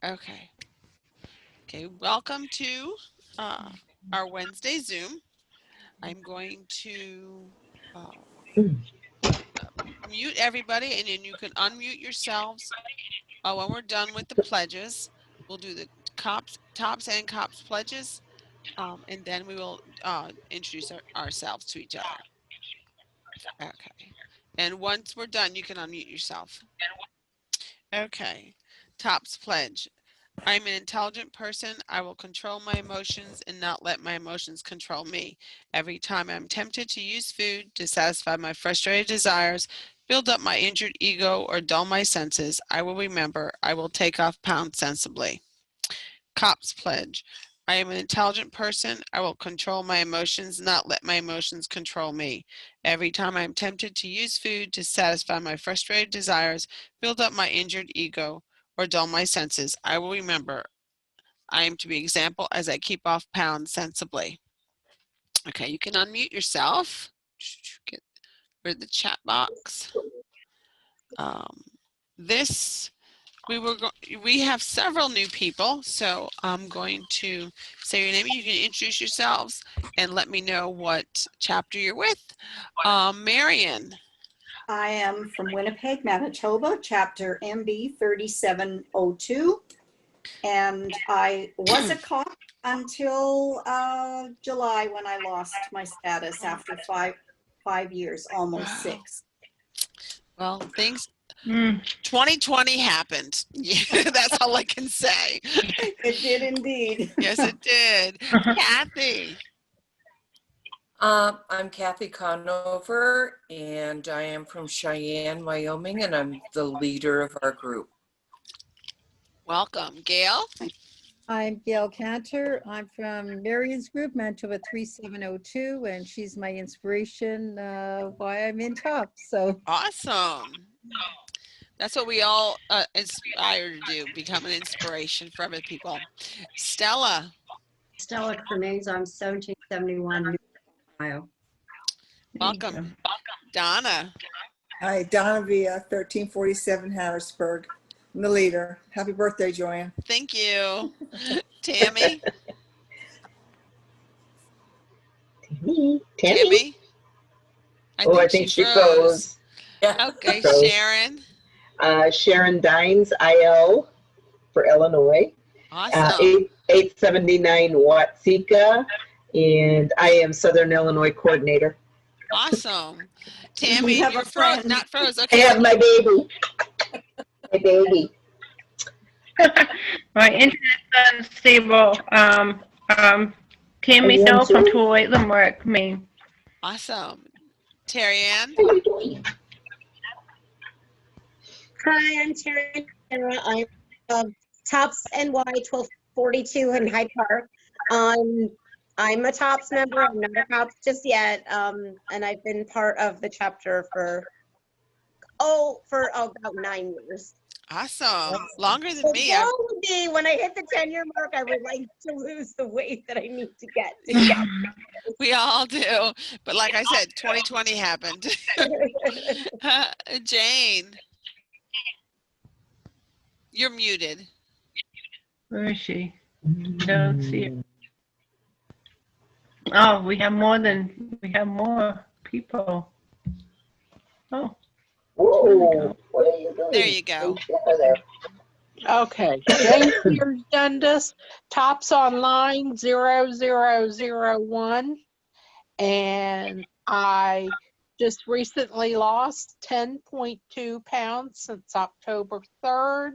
Okay. Okay. Welcome to our Wednesday Zoom. I'm going to mute everybody, and then you can unmute yourselves when we're done with the pledges. We'll do the tops and cops pledges, and then we will introduce ourselves to each other. Okay. And once we're done, you can unmute yourself. Okay. Tops pledge. I'm an intelligent person. I will control my emotions and not let my emotions control me. Every time I'm tempted to use food to satisfy my frustrated desires, build up my injured ego, or dull my senses, I will remember I will take off pounds sensibly. Cops pledge. I am an intelligent person. I will control my emotions, not let my emotions control me. Every time I am tempted to use food to satisfy my frustrated desires, build up my injured ego, or dull my senses, I will remember I am to be example as I keep off pounds sensibly. Okay, you can unmute yourself. Get rid of the chat box. We have several new people, so I'm going to say your name. You can introduce yourselves and let me know what chapter you're with. Marion. I am from Winnipeg, Manitoba, chapter MB 3702, and I was a cop until July, when I lost my status after five years, almost 6. Well, things 2020 happened. Yeah, that's all I can say. It did indeed. Yes, it did. Kathy. I'm Kathy Conover, and I am from Cheyenne, Wyoming, and I'm the leader of our group. Welcome. Gail. I'm Gail Cantor. I'm from Marion's group, Manitoba 3702, and she's my inspiration why I'm in top. So awesome. That's what we all aspire to do, become an inspiration for other people. Stella. Stella Cremings, I'm 1771, Ohio. Welcome. Donna. Hi, Donna Villa, 1347 Harrisburg. I'm the leader. Happy birthday, Joanne. Thank you. Tammy. Tammy? I think she froze. Yeah. Okay, froze. Sharon. Sharon Dines, IL for Illinois. Awesome. 879 Watseka, and I am Southern Illinois coordinator. Awesome. Tammy, you're not froze. I Okay. have my baby. My baby. My internet's unstable. Tammy Hill from Tulane, Limerick, Maine. Awesome. Terry Ann. How are you doing? Hi, I'm Terry. I'm Tops NY 1242 in Hyde Park. I'm a Tops member. I'm not a Tops just yet. And I've been part of the chapter for about 9 years. Awesome. Longer than me. The goal would be, when I hit the 10-year mark, I would like to lose the weight that I need to get. We all do. But like I said, 2020 happened. Jane. You're muted. Where is she? Don't see her. Oh, we have more people. Oh. Whoa, what are you doing? There you go. Okay, Jane Sears Dundas, Tops Online 0001, and I just recently lost 10.2 pounds since October 3rd.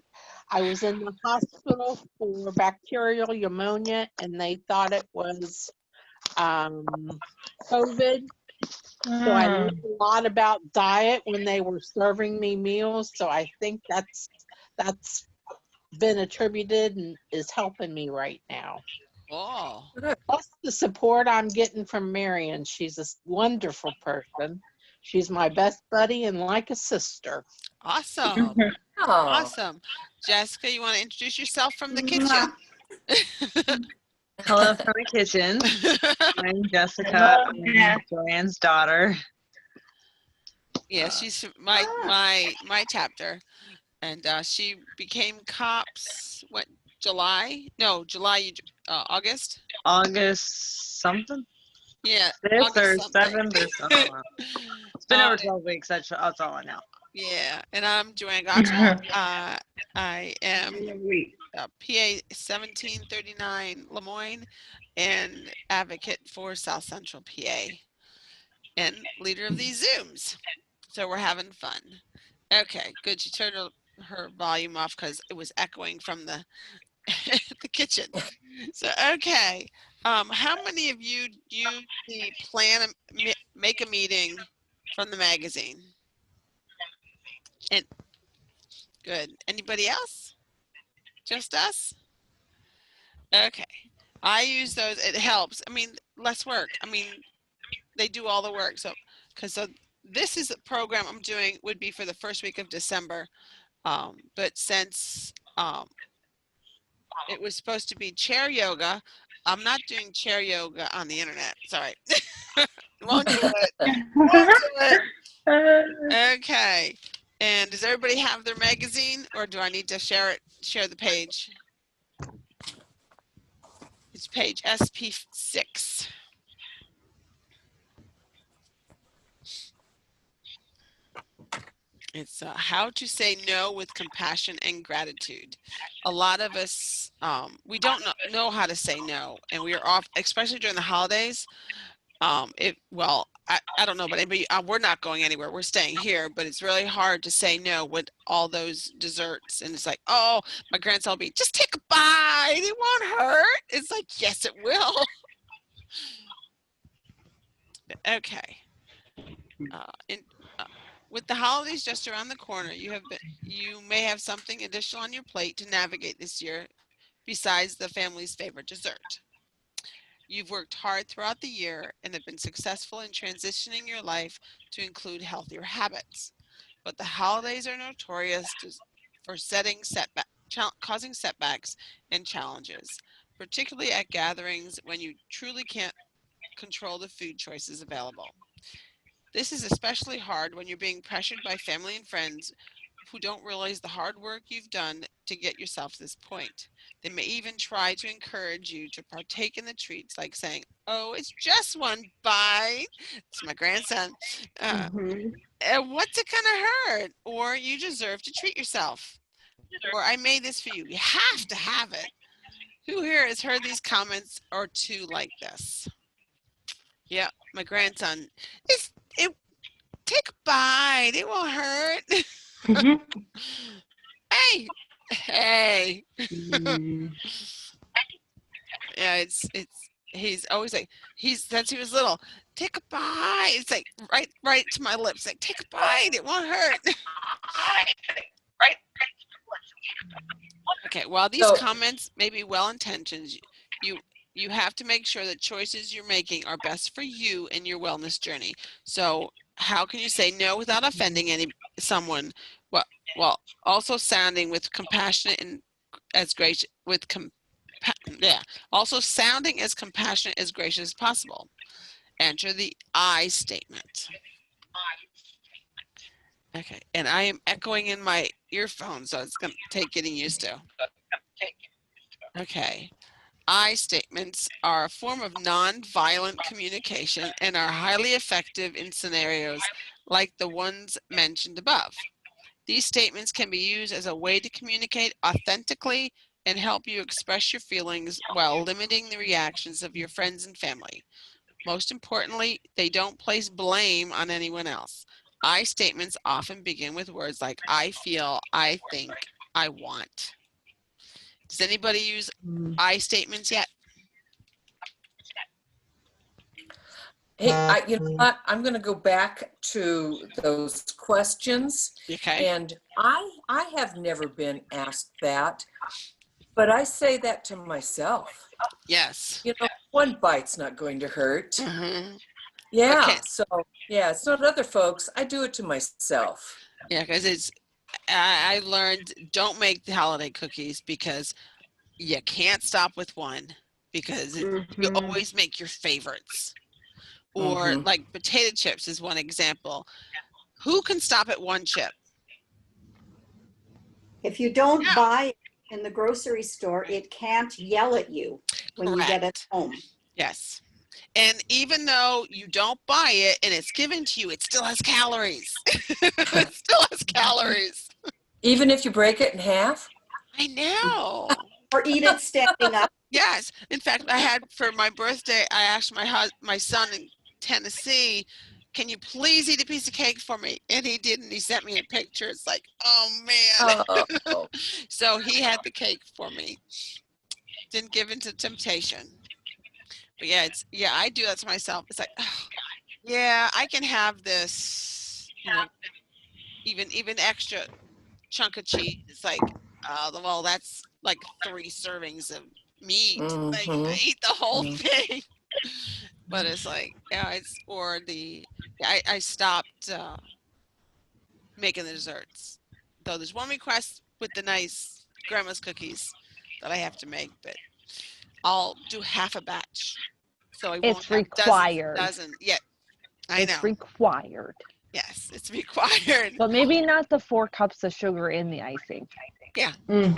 I was in the hospital for bacterial pneumonia, and they thought it was COVID. So I learned a lot about diet when they were serving me meals. So I think that's been attributed and is helping me right now. Oh. Plus the support I'm getting from Marion. She's a wonderful person. She's my best buddy and like a sister. Awesome. Awesome. Jessica, you want to introduce yourself from the kitchen? Hello from the kitchen. I'm Jessica. I'm Joanne's daughter. Yeah, she's my chapter, and she became cops July? No, July, August? August something? Yeah, 5th or August something. 7th or something. It's been over 12 weeks. That's all I know. Yeah, and I'm Joanne Gottschall. I am PA 1739 Lemoyne and advocate for South Central PA and leader of these Zooms. So we're having fun. Okay, good. She turned her volume off because it was echoing from the the kitchen. So okay, how many of you use the make a meeting from the magazine? And good. Anybody else? Just us? Okay. I use those. It helps. I mean, less work. I mean, they do all the work. So this is a program I'm doing would be for the first week of December. But since it was supposed to be chair yoga, I'm not doing chair yoga on the internet. Sorry. Won't do it. Won't do it. Okay. And does everybody have their magazine, or do I need to share the page? It's page SP6. It's how to say no with compassion and gratitude. A lot of us, we don't know how to say no, and we are off, especially during the holidays. Well, I don't know about anybody. We're not going anywhere. We're staying here, but it's really hard to say no with all those desserts. And it's like, oh, my grandson will be, just take a bite. It won't hurt. It's like, yes, it will. Okay. With the holidays just around the corner, you may have something additional on your plate to navigate this year besides the family's favorite dessert. You've worked hard throughout the year and have been successful in transitioning your life to include healthier habits. But the holidays are notorious for causing setbacks and challenges, particularly at gatherings when you truly can't control the food choices available. This is especially hard when you're being pressured by family and friends who don't realize the hard work you've done to get yourself to this point. They may even try to encourage you to partake in the treats, like saying, oh, it's just one bite. It's my grandson. What's it gonna hurt? Or you deserve to treat yourself. Or I made this for you. You have to have it. Who here has heard these comments or two like this? Yeah, my grandson. Take a bite. It won't hurt. Hey. Yeah, he's always like, since he was little, take a bite. It's like right to my lips, like, take a bite. It won't hurt. Okay, while these comments may be well-intentioned, you have to make sure that choices you're making are best for you and your wellness journey. So how can you say no without offending someone? Well, also sounding with compassionate and as gracious also sounding as compassionate as gracious as possible. Enter the I statement. Okay, and I am echoing in my earphones, so it's going to take getting used to. Okay. I statements are a form of non-violent communication and are highly effective in scenarios like the ones mentioned above. These statements can be used as a way to communicate authentically and help you express your feelings while limiting the reactions of your friends and family. Most importantly, they don't place blame on anyone else. I statements often begin with words like I feel, I think, I want. Does anybody use I statements yet? Hey, you know what? I'm going to go back to those questions. Okay. And I have never been asked that, but I say that to myself. Yes. You know, one bite's not going to hurt. Mm-hmm. Yeah. Okay. So, yeah, it's not other folks. I do it to myself. Yeah, because I learned don't make the holiday cookies because you can't stop with one because you always make your favorites. Or like potato chips is one example. Who can stop at one chip? If you don't buy in the grocery store, it can't yell at you when you get it Correct. home. Yes. And even though you don't buy it and it's given to you, it still has calories. It still has calories. Even if you break it in half? I know. Or eat it standing up. Yes. In fact, I had for my birthday, I asked my son in Tennessee, can you please eat a piece of cake for me? And he didn't. He sent me a picture. It's like, oh man. Oh, So he had the cake for me. Didn't give in to temptation. But yeah, I do that to myself. It's like, oh, yeah, I can have this, even extra chunk of cheese. It's like, well, that's like 3 servings of meat. Like I Mhm. eat the whole Mm. thing. But it's like, I stopped making the desserts. Though there's one request with the nice grandma's cookies that I have to make, but I'll do half a batch. So I won't It's have required. dozen. Yeah, I It's know. required. Yes, it's required. But maybe not the 4 cups of sugar in the icing. Yeah, Mm.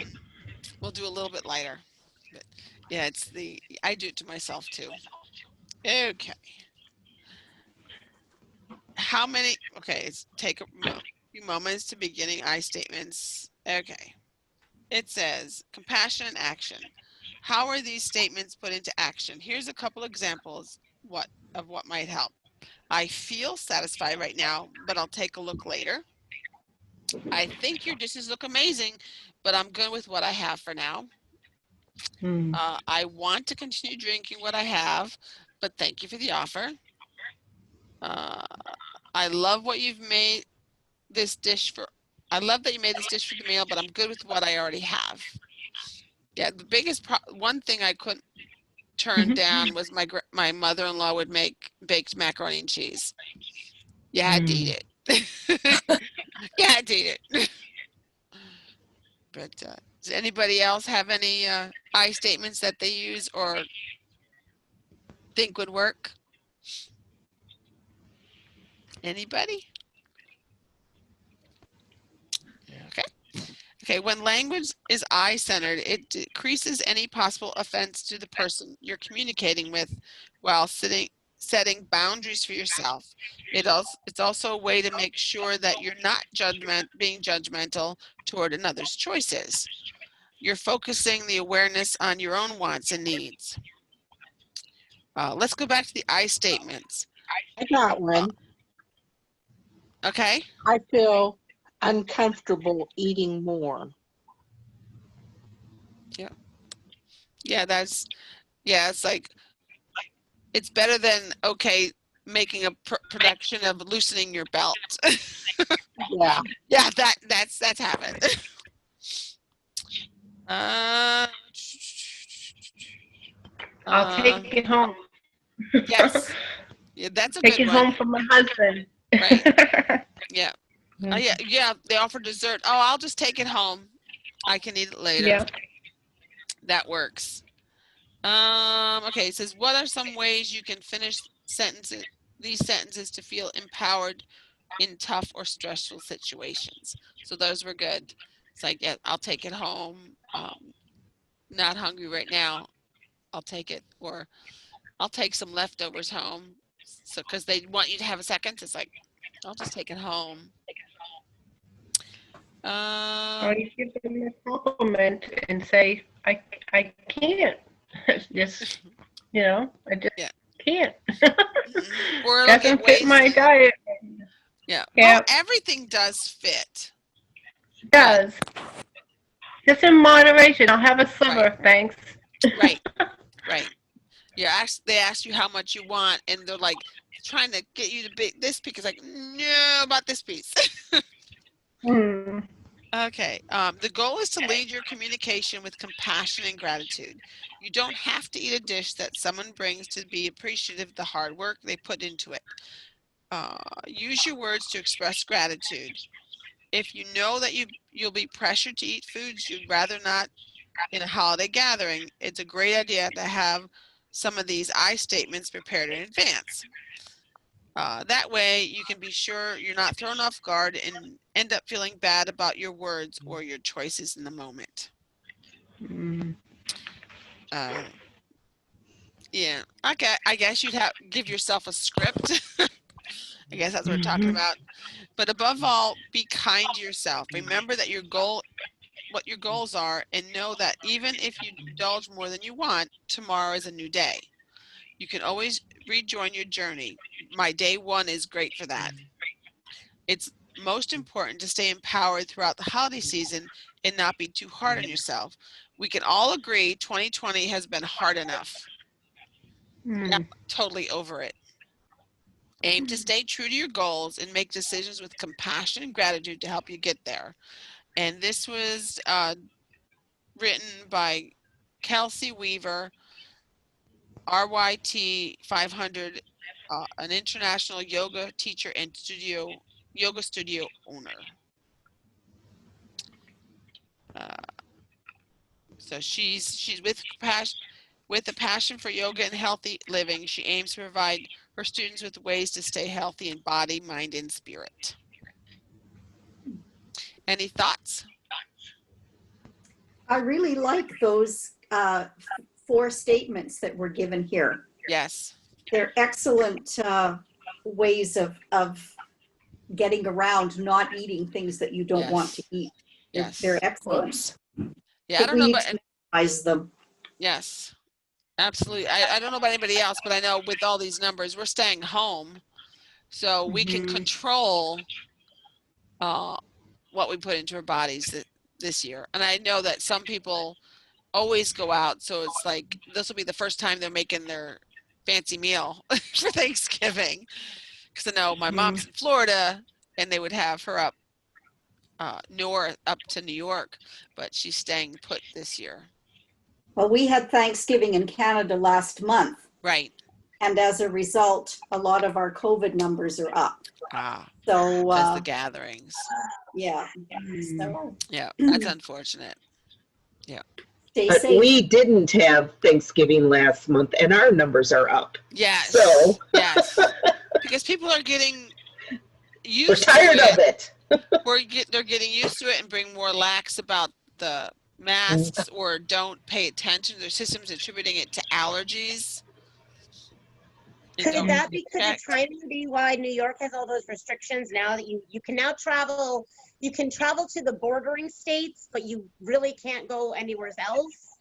we'll do a little bit lighter. But yeah, I do it to myself too. Okay. It's take a few moments to beginning I statements. Okay. It says compassion and action. How are these statements put into action? Here's a couple examples of what might help. I feel satisfied right now, but I'll take a look later. I think your dishes look amazing, but I'm good with what I have for now. I want to continue drinking what I have, but thank you for the offer. I love what you've made this dish for. I love that you made this dish for the meal, but I'm good with what I already have. Yeah, the biggest one thing I couldn't turn down was my mother-in-law would make baked macaroni and cheese. You had to eat it. You had to eat it. But does anybody else have any I statements that they use or think would work? Anybody? Okay, when language is I-centered, it decreases any possible offense to the person you're communicating with while setting boundaries for yourself. It's also a way to make sure that you're not being judgmental toward another's choices. You're focusing the awareness on your own wants and needs. Let's go back to the I statements. I got one. Okay. I feel uncomfortable eating more. Yeah, it's like, it's better than, okay, making a production of loosening your belt. Yeah. Yeah, that's happened. I'll take it home. Yes. Yeah, that's a Take good it one. home for my husband. Right. Yeah. Yeah, they offer dessert. Oh, I'll just take it home. I can eat it later. Yeah. That works. Okay, it says, what are some ways you can finish these sentences to feel empowered in tough or stressful situations? So those were good. It's like, yeah, I'll take it home. Not hungry right now. I'll take it. Or I'll take some leftovers home. So, because they want you to have a second, it's like, I'll just take it home. Or you give them a compliment and say, I can't. Just, I just can't. Or Doesn't fit my diet. Yeah. Yeah. Well, everything does fit. It does. Just in moderation. I'll have a sliver, thanks. Right. Right. They ask you how much you want, and they're like trying to get you to pick this piece. It's like, no, about this piece. Okay. The goal is to lead your communication with compassion and gratitude. You don't have to eat a dish that someone brings to be appreciative of the hard work they put into it. Use your words to express gratitude. If you know that you'll be pressured to eat foods you'd rather not in a holiday gathering, it's a great idea to have some of these I statements prepared in advance. That way you can be sure you're not thrown off guard and end up feeling bad about your words or your choices in the moment. Mm. Yeah, okay. I guess you'd have give yourself a script. I guess that's what we're talking about. But above all, be kind to yourself. Remember that what your goals are, and know that even if you indulge more than you want, tomorrow is a new day. You can always rejoin your journey. My day one is great for that. It's most important to stay empowered throughout the holiday season and not be too hard on yourself. We can all agree 2020 has been hard enough. Yep, totally over it. Aim to stay true to your goals and make decisions with compassion and gratitude to help you get there. And this was written by Kelsey Weaver, RYT 500, an international yoga teacher and yoga studio owner. So she's with a passion for yoga and healthy living. She aims to provide her students with ways to stay healthy in body, mind, and spirit. Any thoughts? I really like those 4 statements that were given here. Yes. They're excellent ways of getting around not eating things that you don't want to eat. Yes. They're excellent. Yeah, I don't know, but utilize them. yes, absolutely. I don't know about anybody else, but I know with all these numbers, we're staying home, so we can control what we put into our bodies this year. And I know that some people always go out, so it's like this will be the first time they're making their fancy meal for Thanksgiving. Because I know my mom's in Florida, and they would have her up north up to New York, but she's staying put this year. Well, we had Thanksgiving in Canada last month. Right. And as a result, a lot of our COVID numbers are up. So because the gatherings. Yeah. So, yeah, that's unfortunate. Yeah. Stay But safe. we didn't have Thanksgiving last month, and our numbers are up. Yes. So yes, because people are getting used. We're tired of it. They're getting used to it and being more lax about the masks, or don't pay attention to their systems, attributing it to allergies. Could that be, could the timing be why New York has all those restrictions now that you can now travel, you can travel to the bordering states, but you really can't go anywhere else?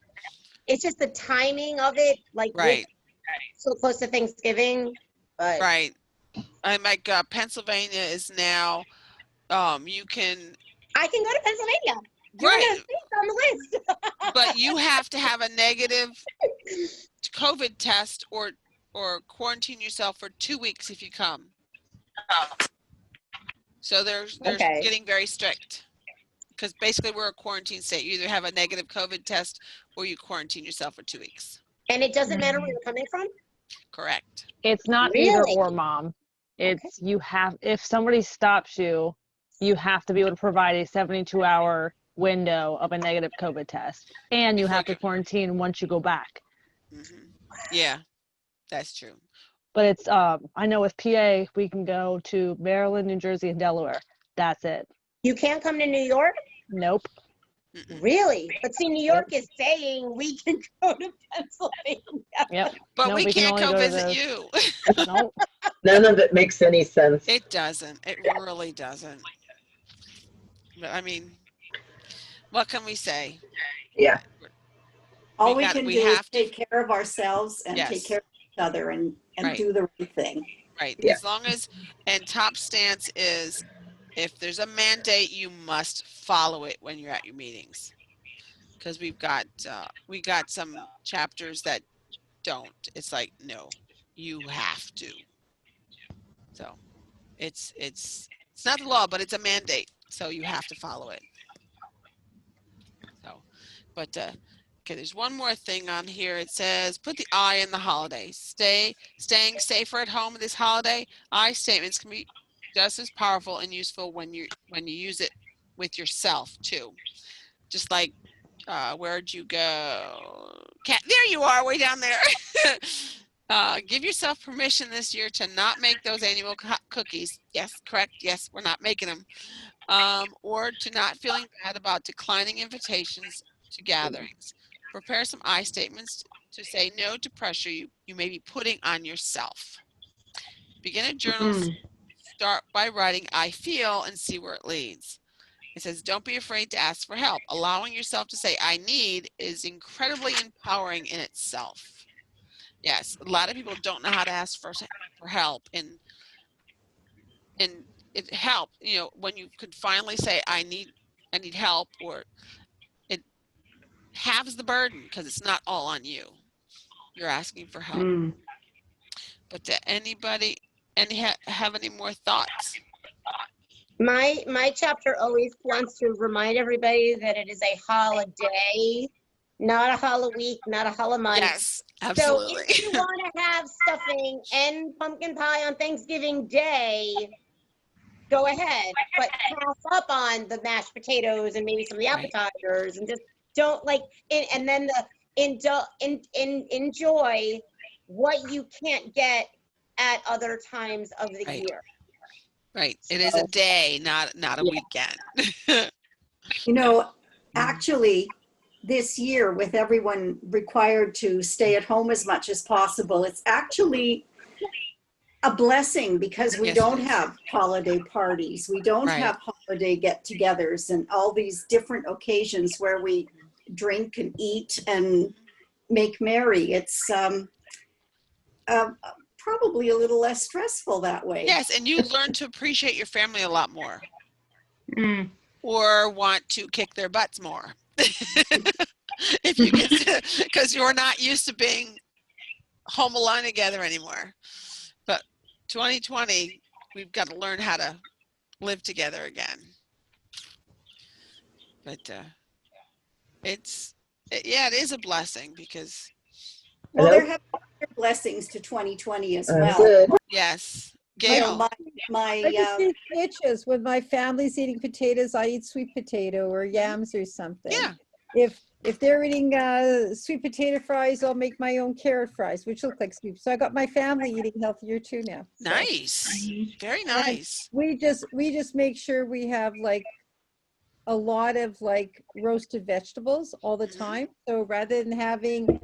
It's just the timing of it, like right, so close to Thanksgiving. But right. I'm like Pennsylvania is now. You can. I can go to Pennsylvania. Right. On the list. But you have to have a negative COVID test or quarantine yourself for 2 weeks if you come. So they're getting very strict, because basically we're a quarantine state. You either have a negative COVID test or you quarantine yourself for 2 weeks. And it doesn't matter where you're coming from? Correct. It's not either or, Mom. It's you have, if somebody stops you, you have to be able to provide a 72-hour window of a negative COVID test, and you have to quarantine once you go back. Yeah, that's true. But it's I know with PA we can go to Maryland, New Jersey, and Delaware. That's it. You can't come to New York? Nope. Really? But see, New York is saying we can go to Pennsylvania. Yep. But No, we can't only go to visit the- you. Nope. None of it makes any sense. It doesn't. It really doesn't. But I mean, what can we say? Yeah. All We we got- can we do is have to- take care of ourselves and Yes. take care of each other and Right. do the right thing. Right. Yeah. As long as, and top stance is, if there's a mandate, you must follow it when you're at your meetings. Because we got some chapters that don't. It's like, no, you have to. So it's not the law, but it's a mandate. So you have to follow it. So, but okay, there's one more thing on here. It says, put the I in the holiday. Staying safer at home this holiday. I statements can be just as powerful and useful when you use it with yourself too. Just like, where'd you go? Cat, there you are, way down there. Give yourself permission this year to not make those annual cookies. Yes, correct. Yes, we're not making them. Or to not feeling bad about declining invitations to gatherings. Prepare some I statements to say no to pressure you may be putting on yourself. Begin a journal. Start by writing I feel and see where it leads. It says, don't be afraid to ask for help. Allowing yourself to say I need is incredibly empowering in itself. Yes, a lot of people don't know how to ask for help, and it helped, when you could finally say I need help, or it halves the burden because it's not all on you. You're asking for help. But to anybody have any more thoughts? My chapter always wants to remind everybody that it is a holiday, not a holiday, not a holiday. Yes, absolutely. So if you want to have stuffing and pumpkin pie on Thanksgiving Day, go ahead, but pass up on the mashed potatoes and maybe some of the appetizers, and just don't and then enjoy what you can't get at other times of the year. Right. It is a day, not a weekend. Actually, this year, with everyone required to stay at home as much as possible, it's actually a blessing because we don't have holiday parties. We don't have holiday get-togethers and all these different occasions where we drink and eat and make merry. It's probably a little less stressful that way. Yes, and you learn to appreciate your family a lot more. Or want to kick their butts more. If you get because you're not used to being home alone together anymore. But 2020, we've got to learn how to live together again. But it is a blessing because there have been other blessings to 2020 as well. Good. Yes. Gail, I just see pictures when my family's eating potatoes, I eat sweet potato or yams or something. Yeah. If they're eating sweet potato fries, I'll make my own carrot fries, which look like soup. So I got my family eating healthier too now. So. Nice. Very nice. And we just make sure we have a lot of roasted vegetables all the time. So rather than having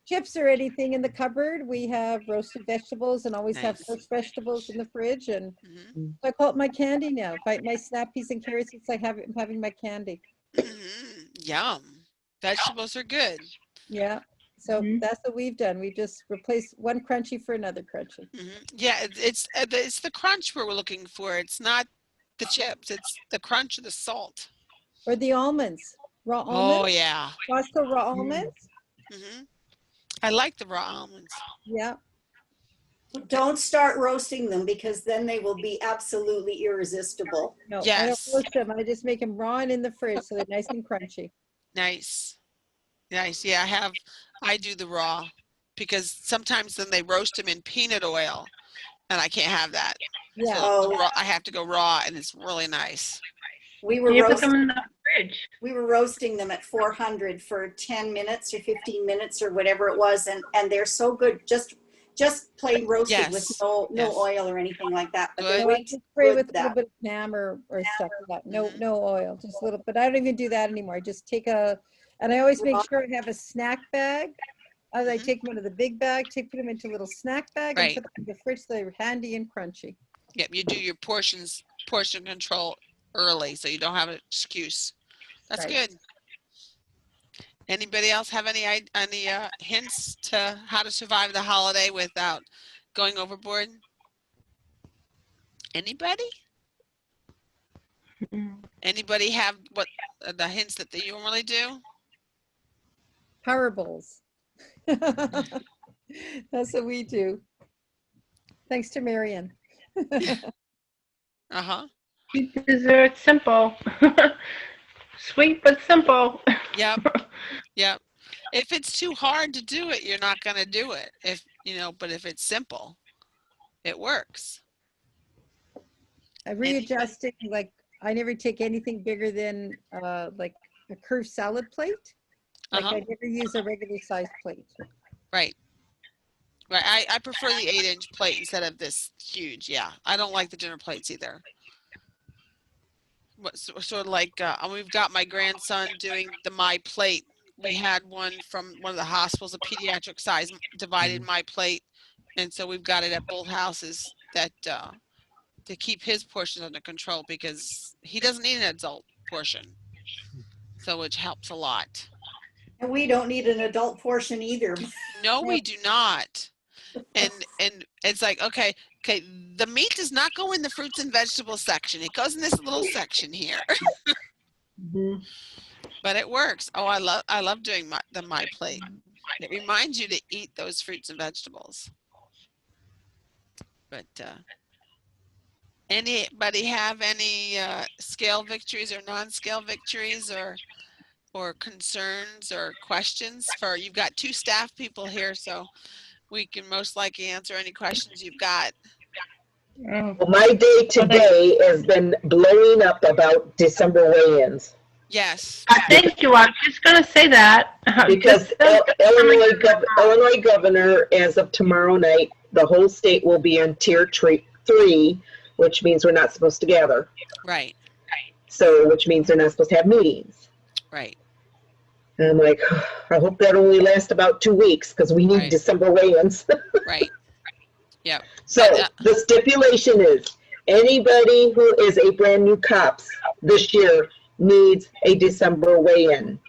chips or anything in the cupboard, we have roasted vegetables and always have fresh vegetables in the fridge. And so I call it my candy now. If I eat my snap peas and carrots, it's like having my candy. Yum. Vegetables are good. Yeah. So that's what we've done. We just replaced one crunchy for another crunchy. Yeah, it's the crunch we're looking for. It's not the chips. It's the crunch of the salt. Or the almonds. Raw almonds. Oh, yeah. Costco raw almonds. I like the raw almonds. Yeah. Don't start roasting them because then they will be absolutely irresistible. No, I don't roast them. I just make them raw and in the fridge so they're nice and crunchy. Nice. Yeah, I do the raw because sometimes then they roast them in peanut oil and I can't have that. Yeah. So I have to go raw and it's really nice. We were put them in the fridge. We were roasting them at 400 for 10 minutes or 15 minutes or whatever it was, and they're so good. Just plain roasted with no oil or anything like that. But they're way too spray good with for a little that. bit of ham or stuff like that. No oil, just a little. But I don't even do that anymore. I just take and I always make sure I have a snack bag. I take them out of the big bag, put them into a little snack bag, and put them in the fridge so they're handy and crunchy. Yep, you do your portion control early so you don't have an excuse. That's good. Anybody else have any hints to how to survive the holiday without going overboard? Anybody? Anybody have what the hints that they normally do? Power bowls. That's what we do. Thanks to Marian. Sweet dessert, simple. Sweet but simple. Yep. If it's too hard to do it, you're not going to do it. But if it's simple, it works. I readjusted, I never take anything bigger than a curved salad plate. I never use a regular sized plate. Right. I prefer the 8-inch plate instead of this huge. Yeah. I don't like the dinner plates either. sort of like, we've got my grandson doing the My Plate. We had one from one of the hospitals, a pediatric size divided My Plate. And so we've got it at both houses that, to keep his portions under control because he doesn't need an adult portion. So which helps a lot. And we don't need an adult portion either. No, we do not. And it's like, okay, the meat does not go in the fruits and vegetables section. It goes in this little section here. But it works. Oh, I love doing the My Plate. It reminds you to eat those fruits and vegetables. But anybody have any scale victories or non-scale victories or concerns or questions? You've got 2 staff people here, so we can most likely answer any questions you've got. Well, my day today has been blowing up about December weigh-ins. Yes. Thank you. I was just going to say that. Because Illinois governor, as of tomorrow night, the whole state will be in tier 3, which means we're not supposed to gather. Right. So, which means they're not supposed to have meetings. Right. And I'm like, I hope that only lasts about 2 weeks because we need December weigh-ins. Right. Yep. So the stipulation is anybody who is a brand new cops this year needs a December weigh-in.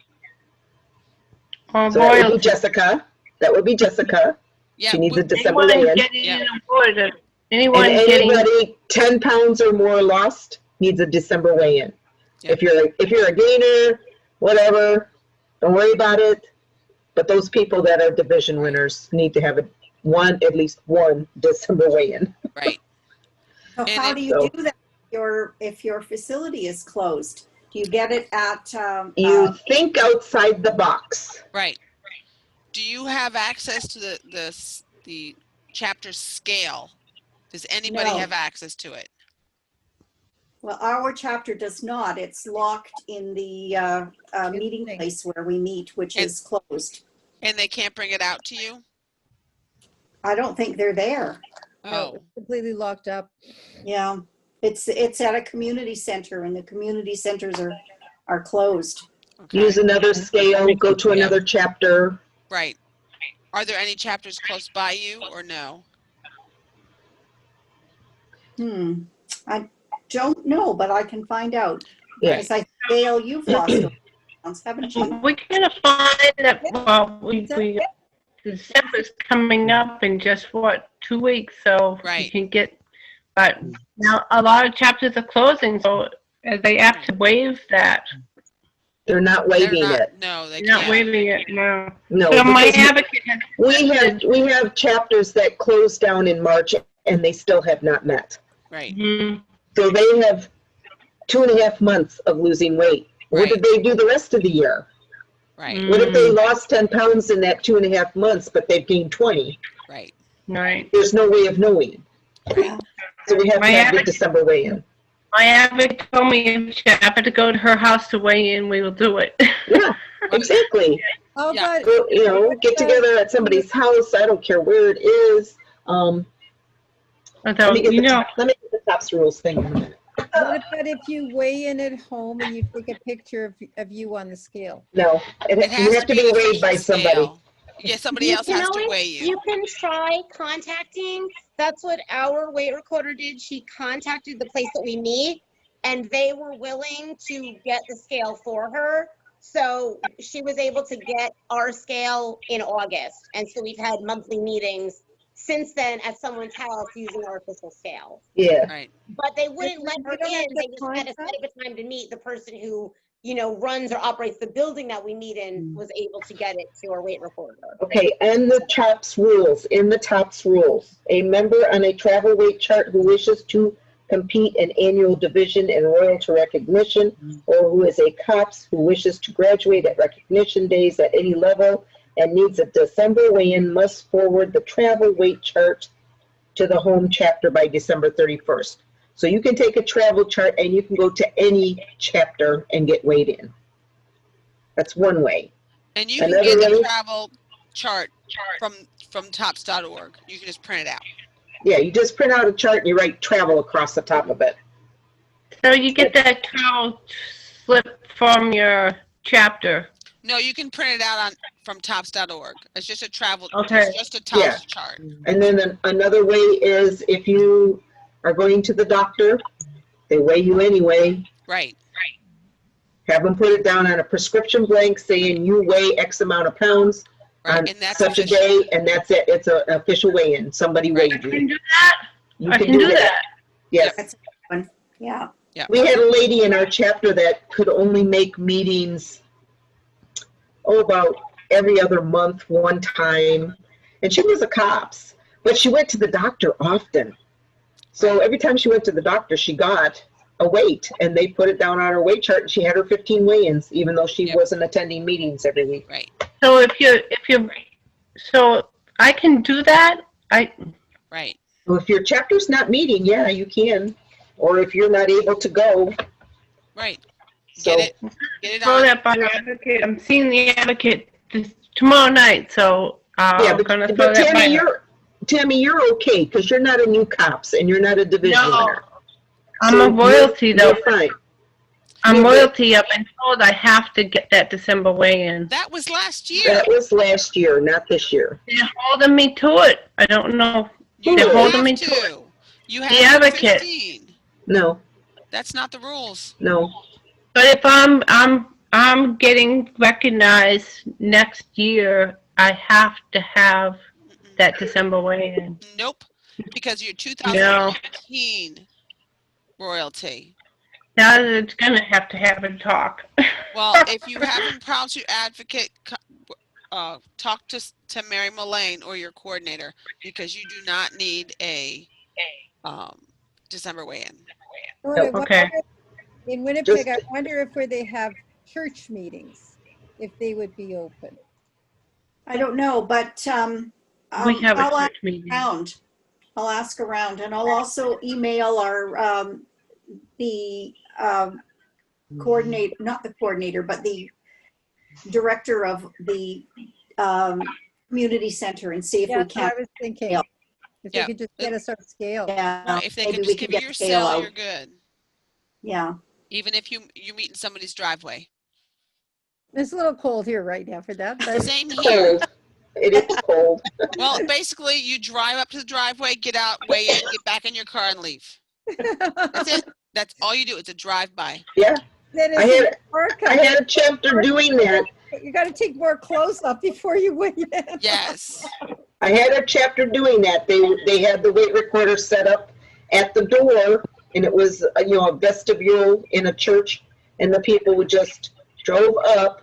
Oh, so that would be Jessica. That would be Jessica. Yeah, she needs a December weigh-in. Anyone and getting anybody 10 pounds or more lost needs a December weigh-in. Yep. If you're a gainer, whatever, don't worry about it. But those people that are division winners need to have at least one December weigh-in. Right. So how do you do that if your facility is closed? Do you get it at? You think outside the box. Right. Do you have access to the chapter scale? Does anybody No. have access to it? Well, our chapter does not. It's locked in the meeting place where we meet, which is closed. And they can't bring it out to you? I don't think they're there. Oh. It's completely locked up. Yeah, it's at a community center, and the community centers are closed. Okay. Use another scale, go to another chapter. Right. Are there any chapters close by you or no? I don't know, but I can find out. Yeah. Because Dale, you've lost pounds, haven't you? We can find that. Well, December's coming up in just 2 weeks, so you can get. But now a lot of chapters are closing, so they have to waive that. They're not waiving it. No, they're not waiving it. No. No. So my because advocate has. we have chapters that closed down in March and they still have not met. Right. Mm-hmm. So they have 2.5 months of losing weight. What did they do the rest of the year? Right. What if they lost 10 pounds in that 2.5 months, but they've gained 20? Right. Right. There's no way of knowing. So we have to have the December weigh-in. My advocate told me if I have to go to her house to weigh in, we will do it. Yeah, exactly. Oh, Yeah. Go, get together at somebody's house. I don't care where it is. Let me get the TOPS rules thing in a minute. What about if you weigh in at home and you take a picture of you on the scale? No, you have to be weighed by somebody. Yeah, somebody else has to weigh you. You can try contacting. That's what our weight recorder did. She contacted the place that we meet, and they were willing to get the scale for her. So she was able to get our scale in August. And so we've had monthly meetings since then at someone's house using our official scale. Yeah. Right. But they wouldn't let her don't have in. to They just had to set up a time to meet. The person who, runs or operates the building that we meet in was able to get it to our weight recorder. Okay, and the TOPS rules, in the TOPS rules, a member on a travel weight chart who wishes to compete in annual division and royalty recognition, or who is a COPS who wishes to graduate at recognition days at any level and needs a December weigh-in must forward the travel weight chart to the home chapter by December 31st. So you can take a travel chart and you can go to any chapter and get weighed in. That's one way. And you can get the travel chart from tops.org. You can just print it out. Yeah, you just print out a chart and you write travel across the top of it. So you get that travel slip from your chapter. No, you can print it out from tops.org. It's just a travel, Okay. it's just a TOPS Yeah. chart. And then another way is if you are going to the doctor, they weigh you anyway. Right. Have them put it down on a prescription blank saying you weigh X amount of pounds Right. on And that's such official. a day, and that's it. It's an official weigh-in. Somebody Right. weighed I can you. do that. You I can do that. Yes. That's a good one. Yeah. Yeah. We had a lady in our chapter that could only make meetings, about every other month, one time. And she was a COPS, but she went to the doctor often. So every time she went to the doctor, she got a weight, and they put it down on her weight chart, and she had her 15 weigh-ins, even though she Yep. wasn't attending meetings every week. Right. So so I can do that. Right. Well, if your chapter's not meeting, yeah, you can. Or if you're not able to go. Right. So, Get it Throw on. that by the advocate. I'm seeing the advocate tomorrow night, so yeah, I'm gonna but throw that by. Tammy, you're okay because you're not a new COPS and you're not a division No, winner. I'm So a royalty though. You're fine. I'm You're good. royalty. I've been told I have to get that December weigh-in. That was last year. That was last year, not this year. They're holding me to it. I don't know. You They're don't holding have me to it. to. You The have advocate. 15. No, That's not the rules. no. But if I'm getting recognized next year, I have to have that December weigh-in. Nope. Because you're 2019 royalty. Now it's gonna have to have a talk. Well, if you haven't promised your advocate, talk to Mary Mullane or your coordinator, because you do not need a December weigh-in. Okay. In Winnipeg, I wonder if where they have church meetings, if they would be open. I don't know, but We have a I'll ask church meeting. around. I'll ask around, and I'll also email our the coordinator, not the coordinator, but the director of the community center, and see if Yeah, we that's what can. I was thinking. Yeah. If they could just get us our scale. Yeah, Right, if they maybe can we just can give you get your scale cell, out. you're good. Yeah. Even if you meet in somebody's driveway. It's a little cold here right now for that. But Same here. Cold. It is cold. Well, basically, you drive up to the driveway, get out, weigh in, get back in your car, and leave. That's it. That's all you do. It's a drive-by. Yeah, then I it's had, I had a chapter doing that. You got to take more clothes off before you weigh in. Yes. I had a chapter doing that. They had the weight recorder set up at the door, and it was a vestibule in a church, and the people would just drove up,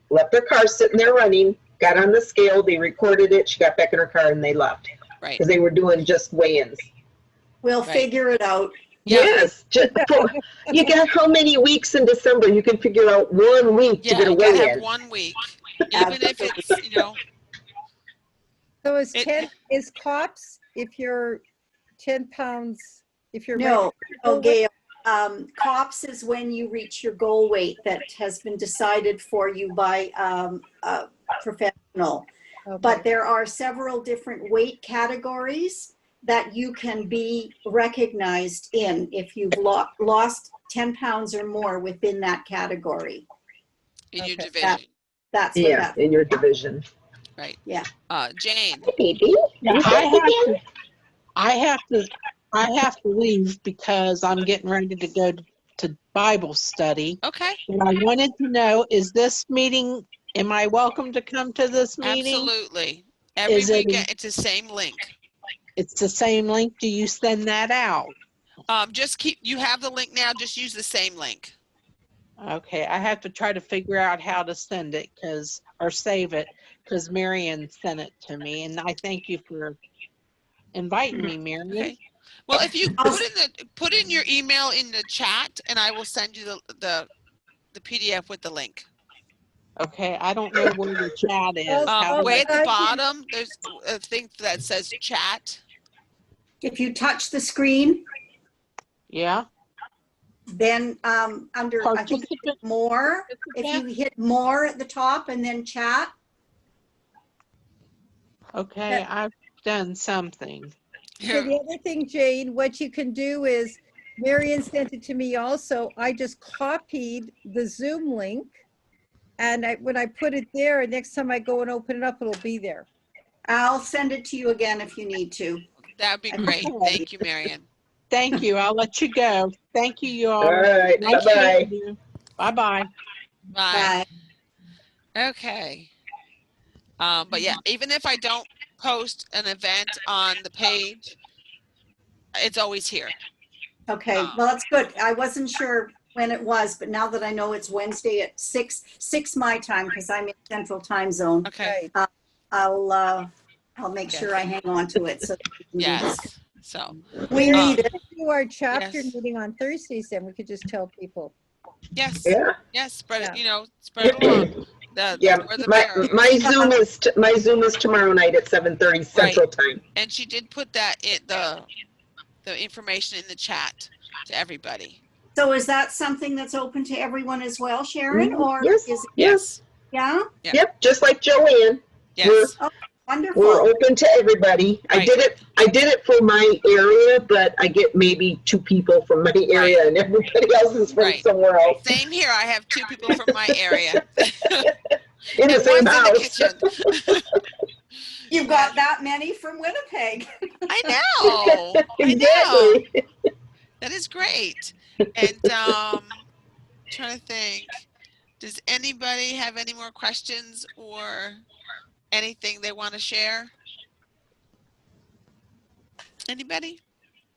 left their car sitting there running, got on the scale, they recorded it, she got back in her car, and they left. Right. Because they were doing just weigh-ins. We'll Right. figure it out. Yeah. Yes, you got how many weeks in December? You can figure out 1 week to Yeah, get a you gotta have weigh-in. 1 week. Even if it's, So is It- is COPS if you're 10 pounds, if you're No, ready- Gail. COPS is when you reach your goal weight that has been decided for you by a professional. Okay. But there are several different weight categories that you can be recognized in if you've lost 10 pounds or more within that category. in your Okay. division. That's what Yeah, that, in your division. Right. Yeah. Jane. Baby, I have to leave because I'm getting ready to go to Bible study. Okay. And I wanted to know, is this meeting, am I welcome to come to this meeting? Absolutely. Every Is it- weekend, it's the same link. It's the same link. Do you send that out? You have the link now, just use the same link. Okay, I have to try to figure out how to send it or save it because Marion sent it to me, and I thank you for inviting me, Marion. Okay. Well, if you put in your email in the chat, and I will send you the PDF with the link. Okay, I don't know where the chat is. How do Way I- at the bottom, there's a thing that says chat. if you touch the screen, Yeah. then under, I think, more, if you hit more at the top and then chat, Okay, I've done something. So the other thing, Jane, what you can do is Marion sent it to me also. I just copied the Zoom link. And when I put it there, next time I go and open it up, it'll be there. I'll send it to you again if you need to. That'd be great. Thank you, Marion. Thank you. I'll let you go. Thank you, you all. All right, Nice bye-bye. meeting you. Bye-bye. Bye. Okay. But yeah, even if I don't post an event on the page, it's always here. Okay, well, that's good. I wasn't sure when it was, but now that I know it's Wednesday at 6 my time, because I'm in Central Time Zone. Okay. I'll make sure I hang on to it. So Yes. So we need it. Do our chapter Yes. meeting on Thursdays, then we could just tell people. yes, Yeah. yes, spread it. Yeah. You know, spread it along. Yeah, We're the my barriers. my Zoom is tomorrow night at 7:30 Central Time. And she did put that in the information in the chat to everybody. So is that something that's open to everyone as well, Sharon? Or Yes, is it, yes. yeah? Yeah. Yep, just like Joanne. Yes. Wonderful. We're open to everybody. I did it for my area, but I get maybe 2 people from my area and everybody else is from somewhere else. Same here. I have 2 people from my area. In the same house. In the kitchen. You've got that many from Winnipeg. I know. Exactly. I know. That is great. And trying to think, does anybody have any more questions or anything they want to share? Anybody?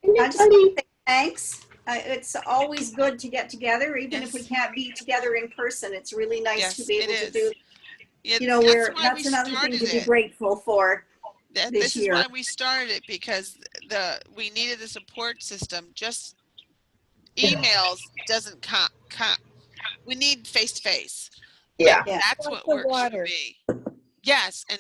I just want to say thanks. It's always good to get together, even if we can't be together in person. It's really nice to be able to do. Yeah, you know, that's another thing to be it. grateful for This year. is why we started it, because we needed a support system. Just emails doesn't count. We need face to face. Yeah. That's what works for me. Yes, and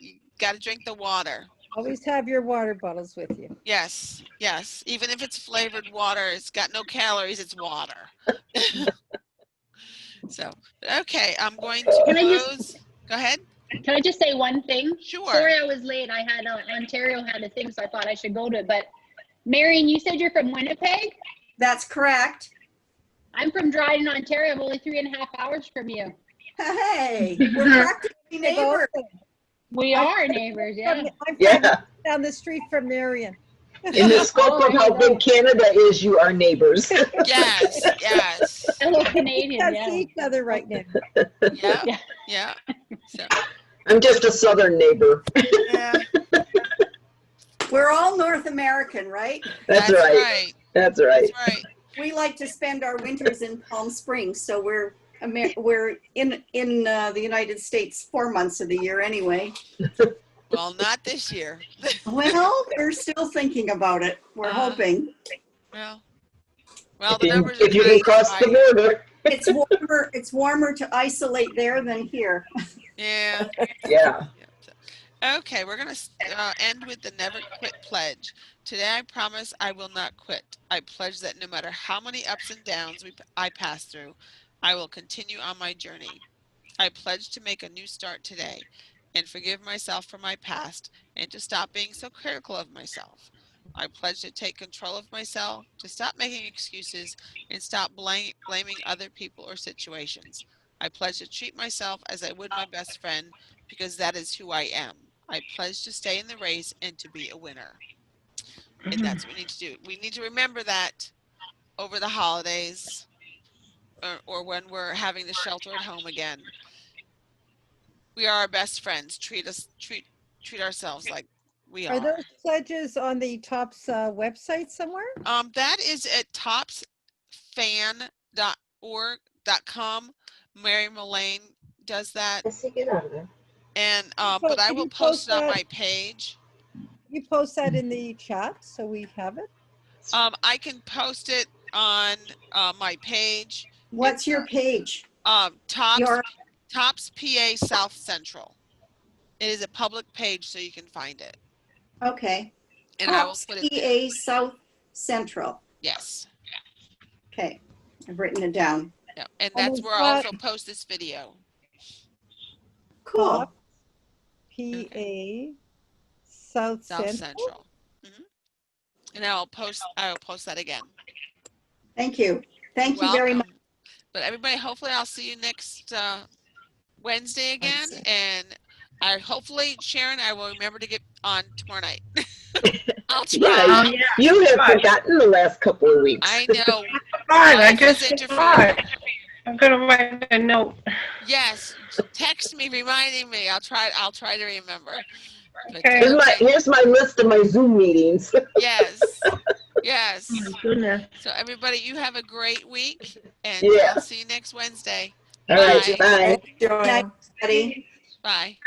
you got to drink the water. Always have your water bottles with you. Yes, yes. Even if it's flavored water, it's got no calories, it's water. So, okay, I'm going to Can I close. Go ahead. Can I just say one thing? Sure. Sorry I was late. I had Ontario had a thing, so I thought I should go to it. But Marion, you said you're from Winnipeg? That's correct. I'm from Dryden, Ontario. I'm only 3.5 hours from you. Hey, we're practically neighbors. We are neighbors, yeah. I'm down the street from Marion. In the scope of how big Canada is, you are neighbors. Yes, yes. Hello, Canadian, We see each other right now. Yeah, yeah. So, I'm just a southern neighbor. yeah. We're all North American, right? That's right. That's right. That's right. We like to spend our winters in Palm Springs, so we're in the United States 4 months of the year anyway. Well, not this year. Well, we're still thinking about it. We're hoping. Well, the numbers If you can cross the border. It's warmer to isolate there than here. Yeah. Yeah. Okay, we're going to end with the Never Quit Pledge. Today I promise I will not quit. I pledge that no matter how many ups and downs I pass through, I will continue on my journey. I pledge to make a new start today and forgive myself for my past and to stop being so critical of myself. I pledge to take control of myself, to stop making excuses, and stop blaming other people or situations. I pledge to treat myself as I would my best friend because that is who I am. I pledge to stay in the race and to be a winner. And that's what we need to do. We need to remember that over the holidays or when we're having the shelter at home again. We are our best friends. Treat ourselves like we are. Are those pledges on the TOPS website somewhere? That is at topsfan.org.com. Mary Mullane does that. Get out of there. And but I will post it on my page. You post that in the chat so we have it? I can post it on my page. What's your page? Tops PA South Central. It is a public page, so you can find it. Okay. And I will put it there. PA South Central. Yes. Okay. I've written it down. Yeah. And that's where I'll also post this video. Cool. PA South Central. Central. And I'll post that again. Thank you. Thank you You're very much. welcome. But everybody, hopefully I'll see you next Wednesday again. And hopefully, Sharon, I will remember to get on tomorrow night. I'll try. Yeah, you have forgotten the last couple of weeks. I know. I Life has just forgot. I'm gonna write a note. Yes, text me reminding me. I'll try to remember. But, Okay. Here's my list of my Zoom meetings. yes. Yes. Oh, goodness. So everybody, you have a great week, and Yeah. I'll see you next Wednesday. All right, bye. Good night, everybody. Bye.